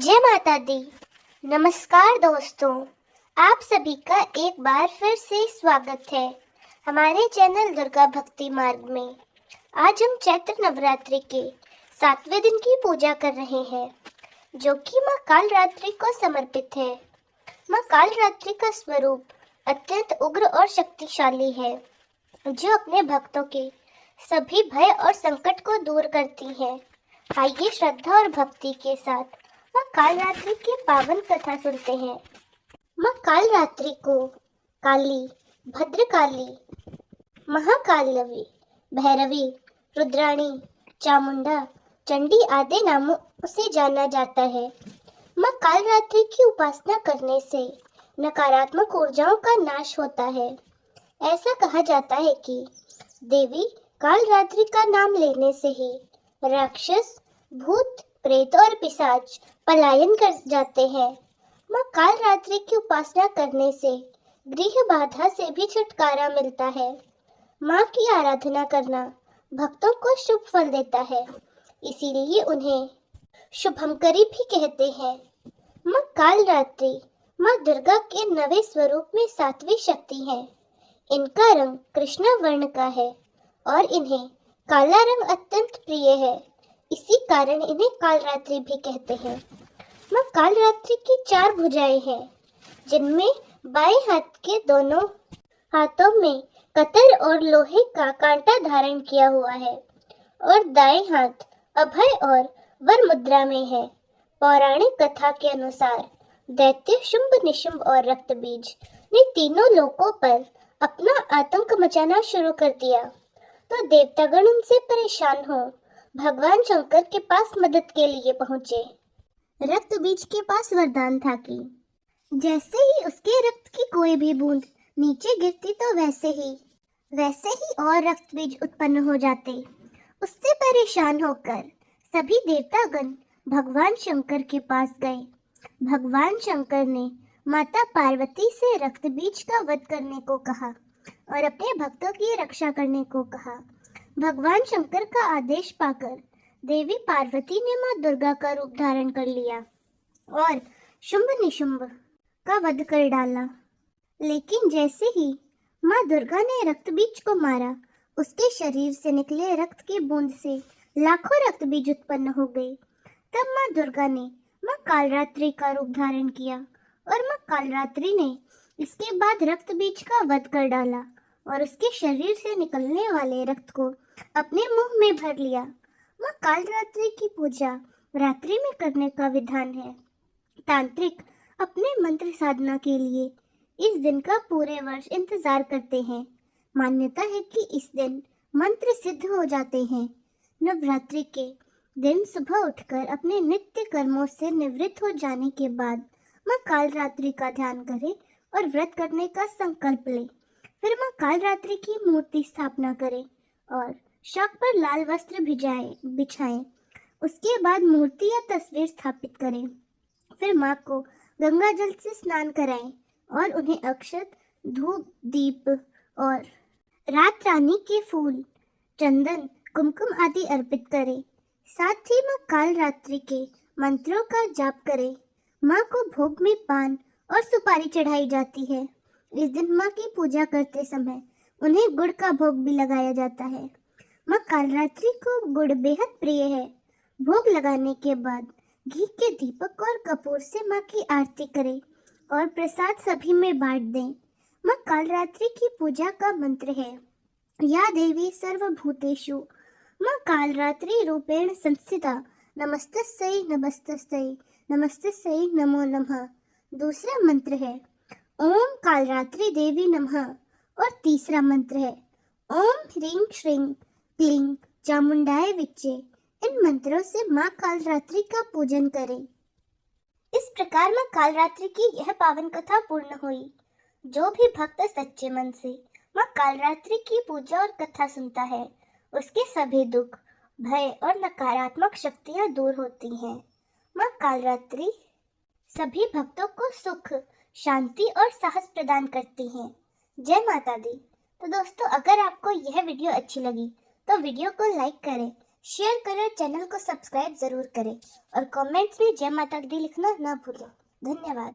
जय माता दी। नमस्कार दोस्तों, आप सभी का एक बार फिर से स्वागत है हमारे चैनल दुर्गा भक्ति मार्ग में। आज हम चैत्र नवरात्रि के 7वें दिन की पूजा कर रहे हैं, जो कि माँ कालरात्रि को समर्पित है। माँ कालरात्रि का स्वरूप अत्यंत उग्र और शक्तिशाली है, जो अपने भक्तों के सभी भय और संकट को दूर करती है। आइए श्रद्धा और भक्ति के साथ माँ कालरात्रि की पावन कथा सुनते हैं। माँ कालरात्रि को काली, भद्रकाली, महाकालवी, भैरवी, रुद्राणी, चामुंडा, चंडी आदि नामों से जाना जाता है। माँ कालरात्रि की उपासना करने से नकारात्मक ऊर्जाओं का नाश होता है। ऐसा कहा जाता है कि देवी कालरात्रि का नाम लेने से ही राक्षस, भूत, प्रेत और पिशाच पलायन कर जाते हैं। माँ कालरात्रि की उपासना करने से गृह बाधा से भी छुटकारा मिलता है। माँ की आराधना करना भक्तों को शुभ फल देता है, इसीलिए उन्हें शुभंकरी भी कहते हैं। माँ कालरात्रि माँ दुर्गा के 9वें स्वरूप में 7वीं शक्ति है। इनका रंग कृष्ण वर्ण का है और इन्हें काला रंग अत्यंत प्रिय है। इसी कारण इन्हें कालरात्रि भी कहते हैं। माँ कालरात्रि की 4 भुजाएं हैं, जिनमें बाएं हाथ के दोनों हाथों में कतर और लोहे का कांटा धारण किया हुआ है और दाएं हाथ अभय और वर मुद्रा में है। पौराणिक कथा के अनुसार दैत्य शुंभ, निशुंभ और रक्तबीज ने तीनों लोकों पर अपना आतंक मचाना शुरू कर दिया, तो देवतागण उनसे परेशान हो भगवान शंकर के पास मदद के लिए पहुंचे। रक्तबीज के पास वरदान था कि जैसे ही उसके रक्त की कोई भी बूंद नीचे गिरती तो वैसे ही और रक्तबीज उत्पन्न हो जाते। उससे परेशान होकर सभी देवतागण भगवान शंकर के पास गए। भगवान शंकर ने माता पार्वती से रक्तबीज का वध करने को कहा और अपने भक्तों की रक्षा करने को कहा। भगवान शंकर का आदेश पाकर देवी पार्वती ने माँ दुर्गा का रूप धारण कर लिया और शुंभ निशुंभ का वध कर डाला। लेकिन जैसे ही माँ दुर्गा ने रक्तबीज को मारा, उसके शरीर से निकले रक्त की बूंद से लाखों रक्तबीज उत्पन्न हो गए। तब माँ दुर्गा ने माँ कालरात्रि का रूप धारण किया और माँ कालरात्रि ने इसके बाद रक्तबीज का वध कर डाला और उसके शरीर से निकलने वाले रक्त को अपने मुंह में भर लिया। माँ कालरात्रि की पूजा रात्रि में करने का विधान है। तांत्रिक अपने मंत्र साधना के लिए इस दिन का पूरे वर्ष इंतजार करते हैं। मान्यता है कि इस दिन मंत्र सिद्ध हो जाते हैं। नवरात्रि के दिन सुबह उठकर अपने नित्य कर्मों से निवृत्त हो जाने के बाद माँ कालरात्रि का ध्यान करें और व्रत करने का संकल्प लें। फिर माँ कालरात्रि की मूर्ति स्थापना करें और शाक पर लाल वस्त्र बिछाएं। उसके बाद मूर्ति या तस्वीर स्थापित करें। फिर माँ को गंगा जल से स्नान कराएं और उन्हें अक्षत, धूप, दीप और रात रानी के फूल, चंदन, कुमकुम आदि अर्पित करें। साथ ही माँ कालरात्रि के मंत्रों का जाप करें। माँ को भोग में पान और सुपारी चढ़ाई जाती है। इस दिन माँ की पूजा करते समय उन्हें गुड़ का भोग भी लगाया जाता है। माँ कालरात्रि को गुड़ बेहद प्रिय है। भोग लगाने के बाद घी के दीपक और कपूर से माँ की आरती करें और प्रसाद सभी में बांट दें। माँ कालरात्रि की पूजा का मंत्र है, या देवी सर्वभूतेषु माँ कालरात्रि रूपेण संस्थिता, नमस्तस्यै नमस्तस्यै नमस्तस्यै नमो नमः। दूसरा मंत्र है ओम कालरात्रि देवी नमः और तीसरा मंत्र है ओम ह्रीं श्रीं क्लीं चामुंडाय विच्चे। इन मंत्रों से माँ कालरात्रि का पूजन करें। इस प्रकार माँ कालरात्रि की यह पावन कथा पूर्ण हुई। जो भी भक्त सच्चे मन से माँ कालरात्रि की पूजा और कथा सुनता है, उसके सभी दुख, भय और नकारात्मक शक्तियाँ दूर होती हैं। माँ कालरात्रि सभी भक्तों को सुख, शांति और साहस प्रदान करती हैं। जय माता दी। तो दोस्तों, अगर आपको यह वीडियो अच्छी लगी तो वीडियो को लाइक करें, शेयर करें और चैनल को सब्सक्राइब जरूर करें और कमेंट्स में जय माता दी लिखना ना भूलें। धन्यवाद।